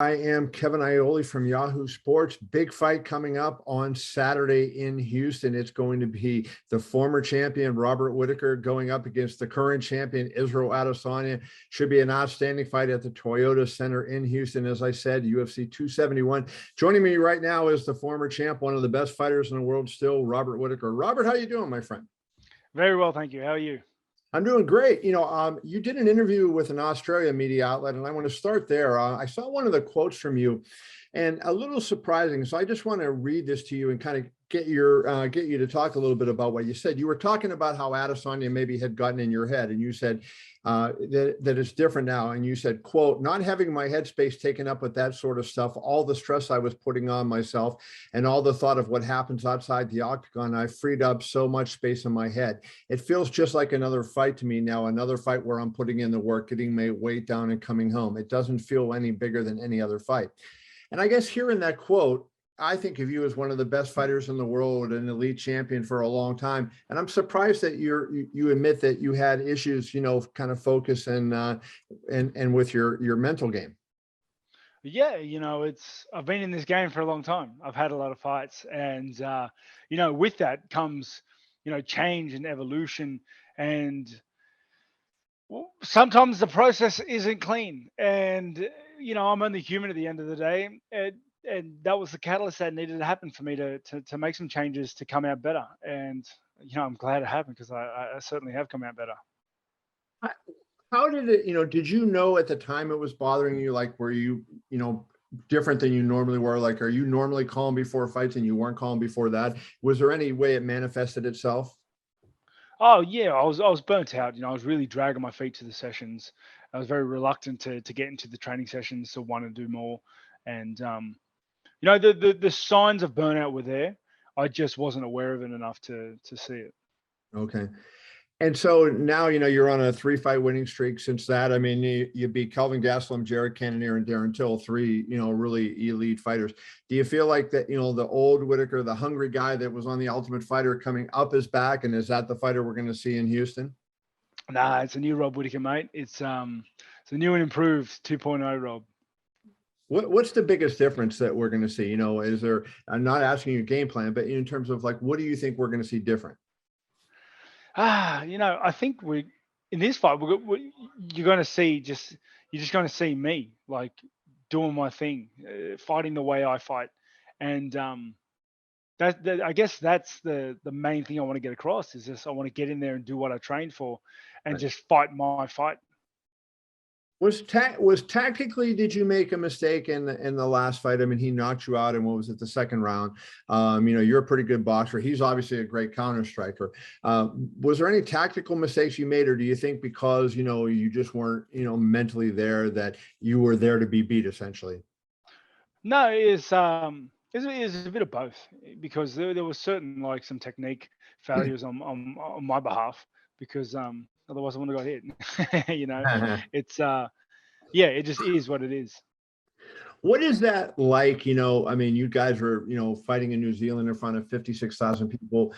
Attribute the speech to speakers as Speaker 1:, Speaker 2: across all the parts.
Speaker 1: I am Kevin Iole from Yahoo Sports. Big fight coming up on Saturday in Houston. It's going to be the former champion Robert Whittaker going up against the current champion Israel Adesanya. Should be an outstanding fight at the Toyota Center in Houston. As I said, UFC 271. Joining me right now is the former champ, one of the best fighters in the world still, Robert Whittaker. Robert, how you doing, my friend?
Speaker 2: Very well, thank you. How are you?
Speaker 1: I'm doing great. You did an interview with an Australia media outlet, and I want to start there. I saw one of the quotes from you, and a little surprising. So I just want to read this to you and kind of get you to talk a little bit about what you said. You were talking about how Adesanya maybe had gotten in your head, and you said that it's different now. And you said, "quote Not having my headspace taken up with that sort of stuff, all the stress I was putting on myself, and all the thought of what happens outside the octagon, I freed up so much space in my head. It feels just like another fight to me now, another fight where I'm putting in the work, getting my weight down, and coming home. It doesn't feel any bigger than any other fight." And I guess hearing that quote, I think of you as one of the best fighters in the world, an elite champion for a long time. And I'm surprised that you admit that you had issues, kind of focus and with your mental game.
Speaker 2: Yeah, I've been in this game for a long time. I've had a lot of fights, and with that comes, change and evolution, and sometimes the process isn't clean. And I'm only human at the end of the day, and that was the catalyst that needed to happen for me to make some changes to come out better. And I'm glad it happened because I certainly have come out better.
Speaker 1: How did it, did you know at the time it was bothering you? Like, were you, different than you normally were? Like, are you normally calm before fights and you weren't calm before that? Was there any way it manifested itself?
Speaker 2: Oh yeah, I was burnt out. I was really dragging my feet to the sessions. I was very reluctant to get into the training sessions, to want to do more. And the signs of burnout were there. I just wasn't aware of it enough to see it.
Speaker 1: Okay. And so now, you're on a 3-fight winning streak since that. I mean, you beat Kelvin Gastelum, Jared Cannonier, and Darren Till, three, really elite fighters. Do you feel like that, the old Whittaker, the hungry guy that was on the Ultimate Fighter coming up is back? And is that the fighter we're going to see in Houston?
Speaker 2: Nah, it's a new Rob Whittaker, mate. It's a new and improved 2.0 Rob.
Speaker 1: What's the biggest difference that we're going to see? Is there, I'm not asking you game plan, but in terms of like, what do you think we're going to see different?
Speaker 2: I think we in this fight you're going to see you're just going to see me like doing my thing, fighting the way I fight, and that I guess that's the main thing I want to get across is just I want to get in there and do what I trained for, and
Speaker 1: Right.
Speaker 2: just fight my fight.
Speaker 1: Was tactically, did you make a mistake in the last fight? I mean, he knocked you out in, what was it, the second round? You're a pretty good boxer. He's obviously a great counter striker. Was there any tactical mistakes you made, or do you think because you just weren't mentally there, that you were there to be beat essentially?
Speaker 2: No, it's a bit of both, because there was certain, like, some technique failures on my behalf, because otherwise I wouldn't have got hit. It's yeah, it just is what it is.
Speaker 1: What is that like? I mean, you guys were, fighting in New Zealand in front of 56,000 people.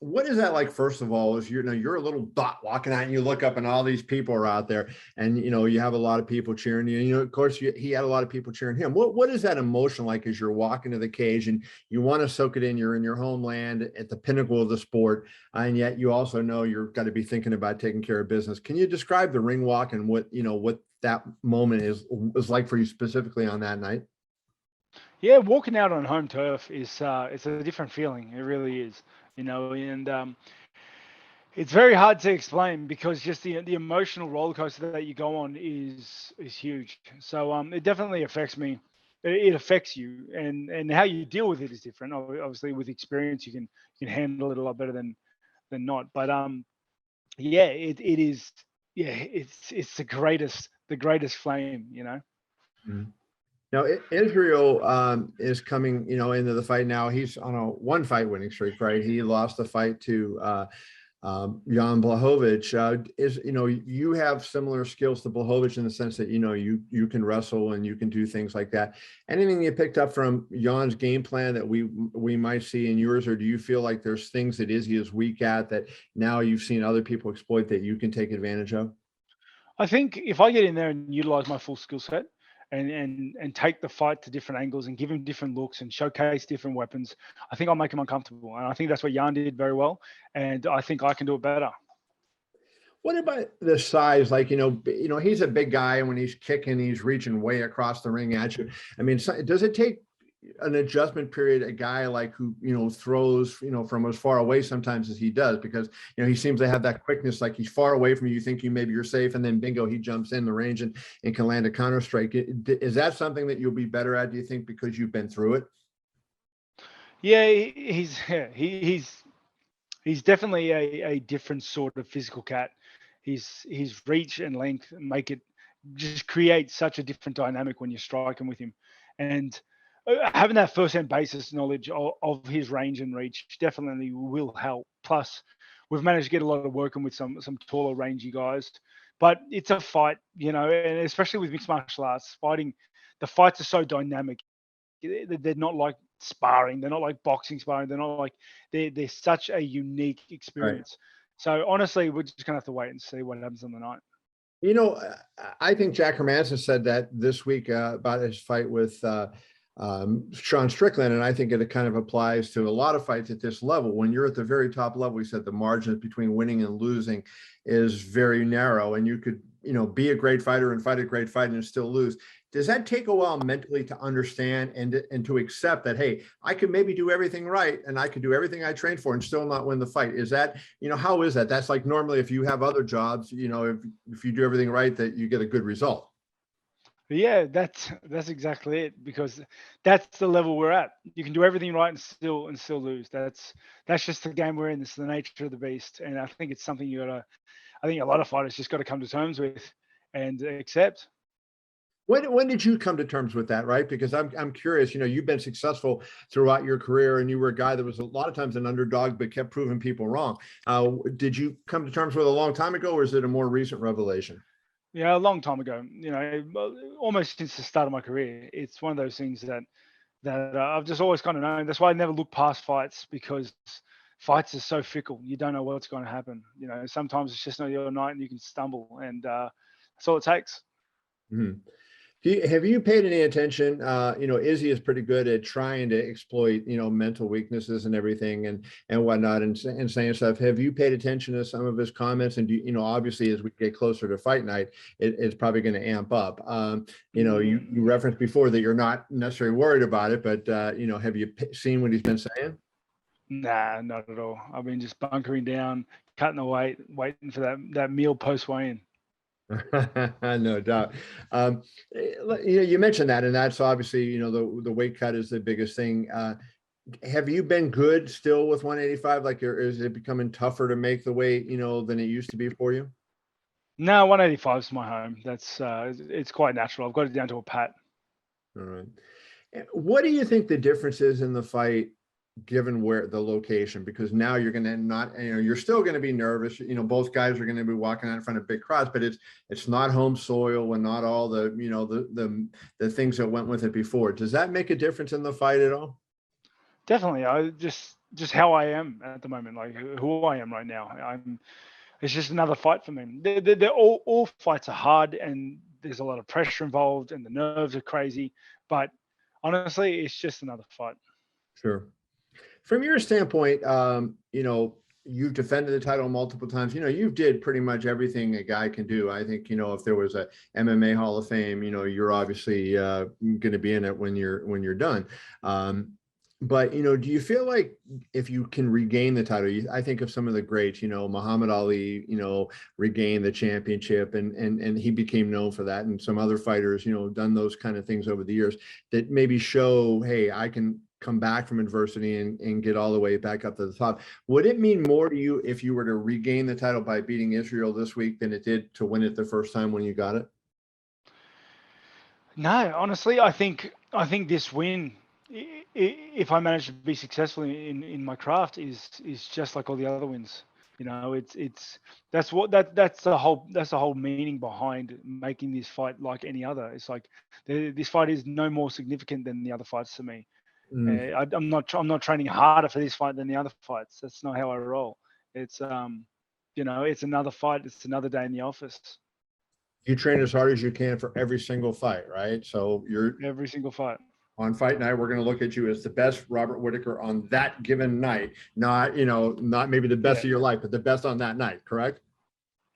Speaker 1: What is that like, first of all, is you're a little dot walking out and you look up and all these people are out there, and, you have a lot of people cheering you. Of course, he had a lot of people cheering him. What is that emotion like as you're walking to the cage and you want to soak it in? You're in your homeland at the pinnacle of the sport, and yet you also know you've got to be thinking about taking care of business. Can you describe the ring walk and what that moment is like for you specifically on that night?
Speaker 2: Yeah, walking out on home turf is it's a different feeling. It really is, and it's very hard to explain, because just the emotional roller coaster that you go on is huge. So it definitely affects me. It affects you, and how you deal with it is different. Obviously, with experience, you can handle it a lot better than not. But yeah, it is. Yeah, it's the greatest flame.
Speaker 1: Mhm. Now, Israel is coming, into the fight now. He's on a 1-fight winning streak, right? He lost the fight to Jan Blachowicz. You have similar skills to Blachowicz in the sense that, you can wrestle and you can do things like that. Anything you picked up from Jan's game plan that we might see in yours, or do you feel like there's things that Izzy is weak at that now you've seen other people exploit that you can take advantage of?
Speaker 2: I think if I get in there and utilize my full skill set, and take the fight to different angles and give him different looks and showcase different weapons, I think I'll make him uncomfortable. And I think that's what Jan did very well. And I think I can do it better.
Speaker 1: What about the size? Like, he's a big guy, and when he's kicking, he's reaching way across the ring at you. I mean, does it take an adjustment period, a guy like who, throws, from as far away sometimes as he does, because, he seems to have that quickness, like he's far away from you, you think maybe you're safe, and then bingo, he jumps in the range and can land a counter strike. Is that something that you'll be better at, do you think, because you've been through it?
Speaker 2: Yeah, he's definitely a different sort of physical cat. His reach and length make it just create such a different dynamic when you're striking with him, and having that first-hand basis knowledge of his range and reach definitely will help. Plus, we've managed to get a lot of working with some taller, rangy guys. But it's a fight, and especially with mixed martial arts, the fights are so dynamic. They're not like sparring. They're not like boxing sparring. They're not like they're such a unique
Speaker 1: Right.
Speaker 2: experience. So honestly, we're just gonna have to wait and see what happens on the night.
Speaker 1: I think Jack Hermanson said that this week about his fight with Sean Strickland, and I think it kind of applies to a lot of fights at this level. When you're at the very top level, he said the margins between winning and losing is very narrow, and you could, be a great fighter and fight a great fight and still lose. Does that take a while mentally to understand and to accept that, hey, I could maybe do everything right and I could do everything I trained for and still not win the fight? Is that, how is that? That's like normally if you have other jobs, if you do everything right, that you get a good result.
Speaker 2: Yeah, that's exactly it, because that's the level we're at. You can do everything right and still lose. That's just the game we're in. It's the nature of the beast, and I think it's something you gotta. I think a lot of fighters just got to come to terms with and accept.
Speaker 1: When did you come to terms with that, right? Because I'm curious, you've been successful throughout your career, and you were a guy that was a lot of times an underdog, but kept proving people wrong. Did you come to terms with it a long time ago, or is it a more recent revelation?
Speaker 2: Yeah, a long time ago. Almost since the start of my career. It's one of those things that I've just always kind of known. That's why I never look past fights, because fights are so fickle. You don't know what's going to happen. Sometimes it's just not your night and you can stumble, and that's all it takes.
Speaker 1: Mhm. Have you paid any attention? Izzy is pretty good at trying to exploit, mental weaknesses and everything and whatnot, and saying stuff. Have you paid attention to some of his comments? And obviously, as we get closer to fight night, it's probably going to amp up. You referenced before that you're not necessarily worried about it, but have you seen what he's been saying?
Speaker 2: Nah, not at all. I've been just bunkering down, cutting the weight, waiting for that meal post weigh-in.
Speaker 1: No doubt. You mentioned that, and that's obviously, the weight cut is the biggest thing. Have you been good still with 185? Like, is it becoming tougher to make the weight, than it used to be for you?
Speaker 2: No, 185 is my home. That's it's quite natural. I've got it down to a pat.
Speaker 1: All right. What do you think the difference is in the fight, given where the location? Because now you're going to not, you're still going to be nervous. Both guys are going to be walking out in front of big crowds, but it's not home soil and not all the, the things that went with it before. Does that make a difference in the fight at all?
Speaker 2: Definitely. I just how I am at the moment, like who I am right now. It's just another fight for me. They're all fights are hard, and there's a lot of pressure involved, and the nerves are crazy. But honestly, it's just another fight.
Speaker 1: Sure. From your standpoint, you've defended the title multiple times. You did pretty much everything a guy can do. I think, if there was a MMA Hall of Fame, you're obviously going to be in it when you're done. But, do you feel like if you can regain the title, I think of some of the greats, Muhammad Ali, regained the championship and he became known for that. And some other fighters, done those kind of things over the years that maybe show, hey, I can come back from adversity and get all the way back up to the top. Would it mean more to you if you were to regain the title by beating Israel this week than it did to win it the first time when you got it?
Speaker 2: No, honestly, I think this win, if I manage to be successful in my craft, is just like all the other wins. It's that's the whole meaning behind making this fight like any other. It's like this fight is no more significant than the other fights to me.
Speaker 1: Mm.
Speaker 2: I'm not training harder for this fight than the other fights. That's not how I roll. It's it's another fight. It's another day in the office.
Speaker 1: You train as hard as you can for every single fight, right? So you're
Speaker 2: Every single fight.
Speaker 1: on fight night, we're going to look at you as the best Robert Whittaker on that given night, not, you know, not maybe the best
Speaker 2: Yeah,
Speaker 1: of your life, but the best on that night, correct?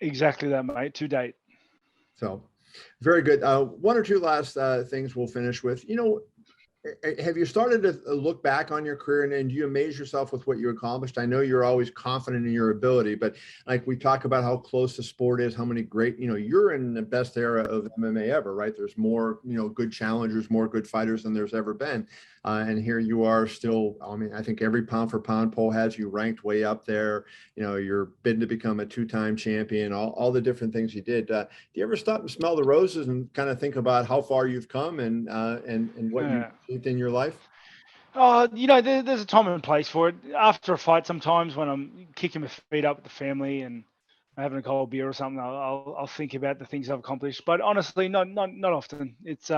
Speaker 2: exactly that, mate. To date.
Speaker 1: So very good. One or two last things we'll finish with. You know, have you started to look back on your career and do you amaze yourself with what you accomplished? I know you're always confident in your ability, but like we talk about how close the sport is, how many great, you know, you're in the best era of MMA ever, right? There's more, you know, good challengers, more good fighters than there's ever been. And here you are still, I mean, I think every pound for pound poll has you ranked way up there. You know, you're bidden to become a two-time champion, all the different things you did. Do you ever stop and smell the roses and kind of think about how far you've come and what you've
Speaker 2: Yeah.
Speaker 1: achieved in your life?
Speaker 2: Oh, there's a time and place for it. After a fight, sometimes when I'm kicking my feet up with the family and having a cold beer or something, I'll think about the things I've accomplished. But honestly, not often. It's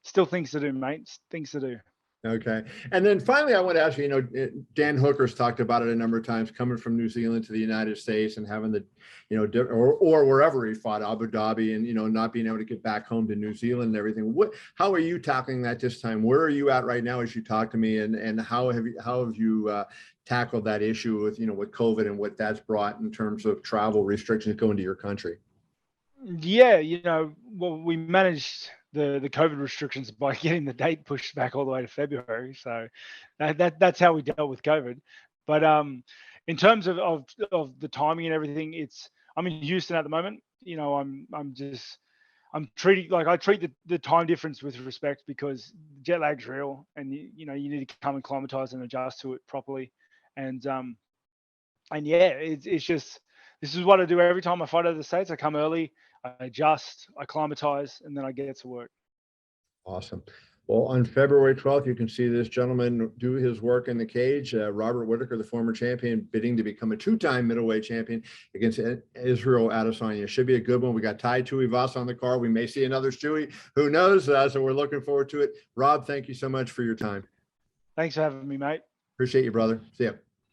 Speaker 2: still things to do, mate. Things to do.
Speaker 1: Okay. And then finally, I want to ask you, you know, Dan Hooker's talked about it a number of times, coming from New Zealand to the United States and having the, you know, or wherever he fought, Abu Dhabi, and, you know, not being able to get back home to New Zealand and everything. How are you tackling that this time? Where are you at right now as you talk to me? And how have you tackled that issue with, you know, with COVID and what that's brought in terms of travel restrictions going to your country?
Speaker 2: Yeah, well, we managed the COVID restrictions by getting the date pushed back all the way to February. So that's how we dealt with COVID. But in terms of the timing and everything, I'm in Houston at the moment. I'm treating like I treat the time difference with respect because jet lag's real, and you need to come acclimatize and adjust to it properly. And yeah, it's just this is what I do every time I fight out of the States. I come early, I adjust, I acclimatize, and then I get to work.
Speaker 1: Awesome. Well, on February 12th, you can see this gentleman do his work in the cage. Robert Whittaker, the former champion, bidding to become a two-time middleweight champion against Israel Adesanya. Should be a good one. We got Tai Tuivasa on the card. We may see another Stewie. Who knows? So we're looking forward to it. Rob, thank you so much for your time.
Speaker 2: Thanks for having me, mate.
Speaker 1: Appreciate you, brother. See ya.